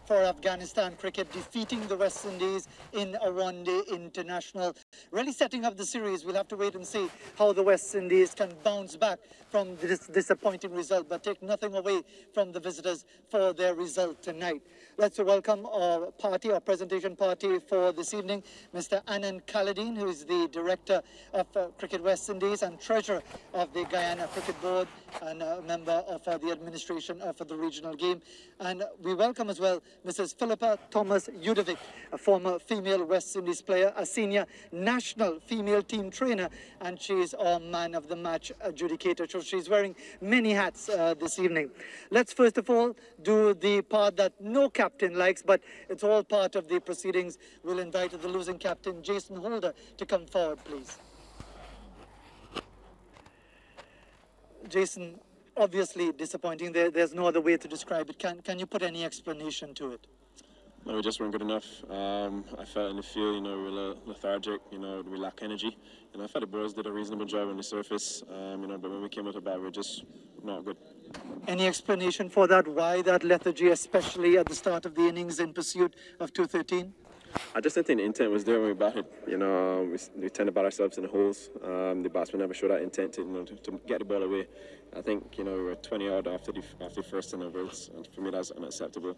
for Afghanistan cricket, defeating the West Indies in a one-day international. Really setting up the series. We'll have to wait and see how the West Indies can bounce back from this disappointing result, but take nothing away from the visitors for their result tonight. Let's welcome our party, our presentation party for this evening, Mr. Anand Khalidin, who is the Director of Cricket West Indies and Treasurer of the Guyana Cricket Board and a member of the administration for the regional game. And we welcome as well Mrs. Philippa Thomas-Judovic, a former female West Indies player, a senior national female team trainer, and she is our man of the match adjudicator. So she's wearing many hats this evening. Let's first of all do the part that no captain likes, but it's all part of the proceedings. We'll invite the losing captain, Jason Holder, to come forward, please. Jason, obviously disappointing. There's no other way to describe it. Can you put any explanation to it? No, we just weren't good enough. I felt in the field, we were lethargic, we lack energy. I thought the boys did a reasonable job on the surface, but when we came out of bat, we were just not good. Any explanation for that? Why that lethargy, especially at the start of the innings in pursuit of 213? I just didn't think the intent was there when we batted. We tend to bat ourselves in the holes. The batsman never showed that intent to get the ball away. I think we were 20 odd after the first 10 overs, and for me that's unacceptable.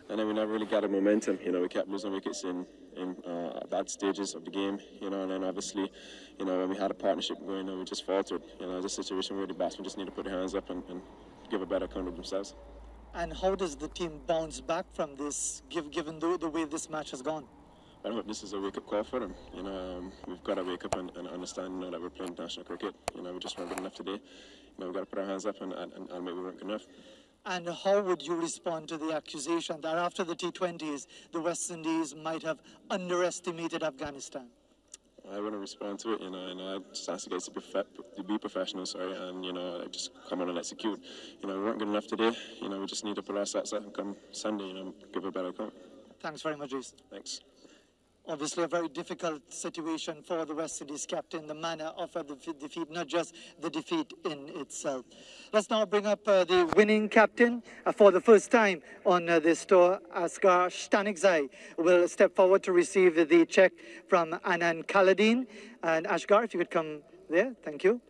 And then we never really got a momentum. We kept losing wickets in bad stages of the game. And then obviously, when we had a partnership going, we just faltered. It's a situation where the batsmen just need to put their hands up and give a better account of themselves. And how does the team bounce back from this, given the way this match has gone? I hope this is a wake-up call for them. We've got to wake up and understand that we're playing national cricket. We just weren't good enough today. We've got to put our hands up and admit we weren't good enough. And how would you respond to the accusation that after the T20s, the West Indies might have underestimated Afghanistan? I wouldn't respond to it, I just ask the guys to be professional, and, just come on and execute. We weren't good enough today, we just need to put our sets up and come Sunday, give a better account. Thanks very much, Jason. Thanks. Obviously a very difficult situation for the West Indies captain, the manner of the defeat, not just the defeat in itself. Let's now bring up the winning captain for the first time on this tour. Asghar Stanikzai will step forward to receive the check from Anand Khalidin. And Asghar, if you could come there, thank you.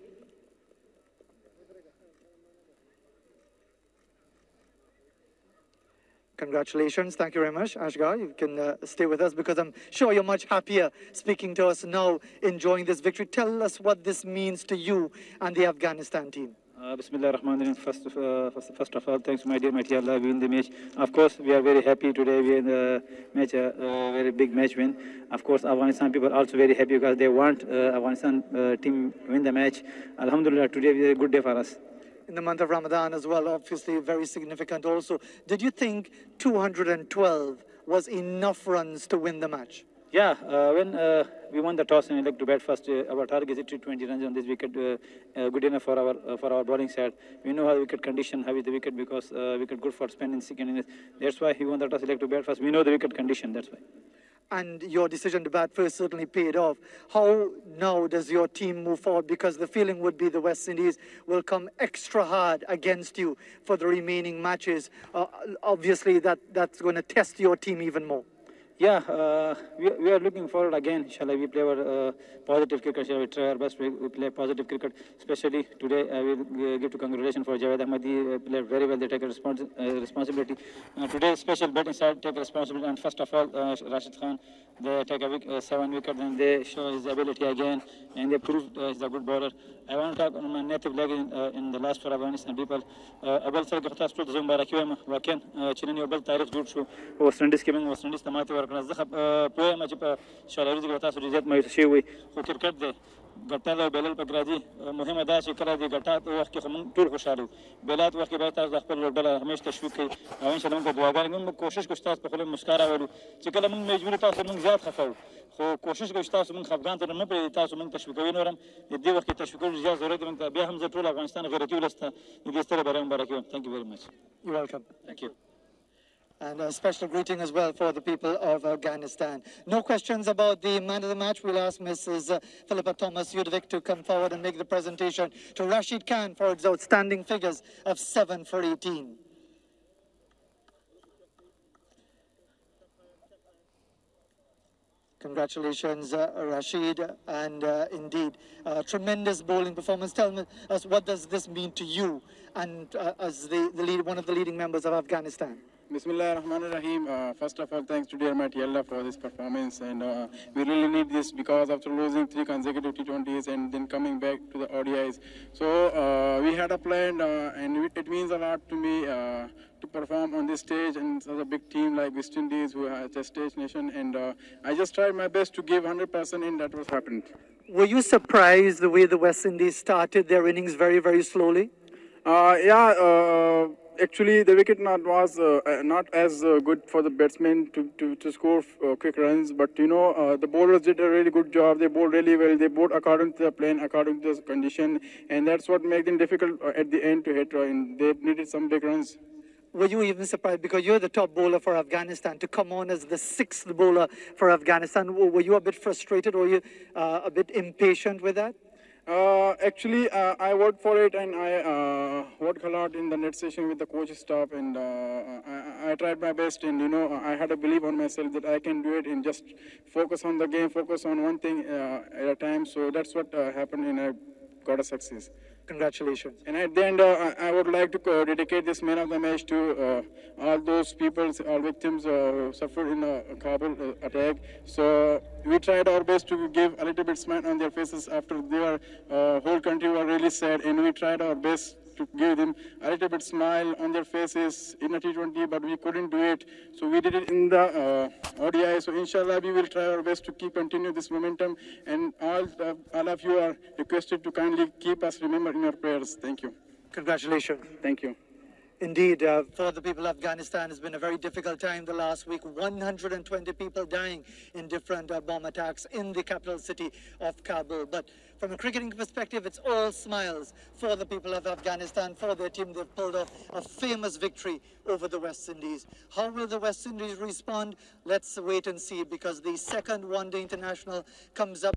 Congratulations. Thank you very much, Asghar. You can stay with us because I'm sure you're much happier speaking to us now, enjoying this victory. Tell us what this means to you and the Afghanistan team. Bismillah ar-Rahman ar-Rahim. First of all, thanks, my dear Allah, we win the match. Of course, we are very happy today. We win the match, a very big match win. Of course, Afghanistan people are also very happy because they want Afghanistan team win the match. Alhamdulillah, today was a good day for us. In the month of Ramadan as well, obviously very significant also. Did you think 212 was enough runs to win the match? Yeah, when we won the toss and elect to bat first, our target is 20 runs on this wicket, good enough for our bowling side. We know how the wicket condition, how is the wicket, because wicket good for spin in second innings. That's why he won the toss, elect to bat first. We know the wicket condition, that's why. And your decision to bat first certainly paid off. How now does your team move forward? Because the feeling would be the West Indies will come extra hard against you for the remaining matches. Obviously, that's going to test your team even more. Yeah, we are looking forward again. Inshallah, we play our positive cricket. Shall we try our best? We play positive cricket. Especially today, I will give to congratulations for Javed Ahmadi. Played very well. They take a responsibility. Today, special batting side take responsibility. And first of all, Rashid Khan, they take a 7 wickets and they show his ability again. And they proved he's a good bowler. I want to talk on my native leg in the last for Afghanistan people. Abel Sark Khtas to Zumba Rakiwem Waken Chileni Abel Tariq good show. West Indies coming West Indies Tamati work. زخب poema چې شالوري کې تاسو ریزت مې شي وي خو کرکټ دی ګټه له بلل پکراځي مهمه دا چې کله دې ګټه په وخت کې موږ ټول خوشاله بلات وخت کې به تاسو خپل لوډل همیشه تشویق کوي او ان شاء الله موږ دعاګانې موږ کوشش کوو تاسو په خپل مسکارا ورو چې کله موږ مجبور تاسو موږ زیات خفاو خو کوشش کوو تاسو موږ افغان ته نه پرې تاسو موږ تشویق کوي نورم دې وخت کې تشویق کول زیات ضرورت موږ بیا هم زه ټول افغانستان غیرتي ولسته دې ستره برابر مبارک thank you very much. You're welcome. Thank you. And a special greeting as well for the people of Afghanistan. No questions about the man of the match. We'll ask Mrs. Philippa Thomas-Judovic to come forward and make the presentation to Rashid Khan for its outstanding figures of 7 for 18. Congratulations, Rashid, and indeed, tremendous bowling performance. Tell us, what does this mean to you, and as one of the leading members of Afghanistan? Bismillah ar-Rahman ar-Rahim. First of all, thanks to dear Mighty Allah for this performance, and we really need this because after losing 3 consecutive T20s and then coming back to the ODIs, so we had a plan, and it means a lot to me to perform on this stage and such a big team like West Indies, who are a stage nation, and I just tried my best to give 100%, and that was happened. Were you surprised the way the West Indies started their innings very, very slowly? Actually, the wicket was not as good for the batsmen to score quick runs, but the bowlers did a really good job. They bowled really well. They bowled according to the plan, according to the condition, and that's what made them difficult at the end to hit. And they needed some big runs. Were you even surprised, because you're the top bowler for Afghanistan, to come on as the 6th bowler for Afghanistan? Were you a bit frustrated, or were you a bit impatient with that? Actually, I worked for it, and I worked a lot in the net session with the coach staff, and I tried my best, and I had a belief on myself that I can do it and just focus on the game, focus on one thing at a time. So that's what happened, and I got a success. Congratulations. And at the end, I would like to dedicate this man of the match to all those people, all victims suffered in the Kabul attack. So we tried our best to give a little bit smile on their faces after their whole country were really sad, and we tried our best to give them a little bit smile on their faces in a T20, but we couldn't do it. So we did it in the ODI. So inshallah, we will try our best to continue this momentum. And all of you are requested to kindly keep us remembered in your prayers. Thank you. Congratulations. Thank you. Indeed, for the people of Afghanistan, it's been a very difficult time the last week. 120 people dying in different bomb attacks in the capital city of Kabul. But from a cricketing perspective, it's all smiles for the people of Afghanistan, for their team. They've pulled off a famous victory over the West Indies. How will the West Indies respond? Let's wait and see, because the second one-day international comes up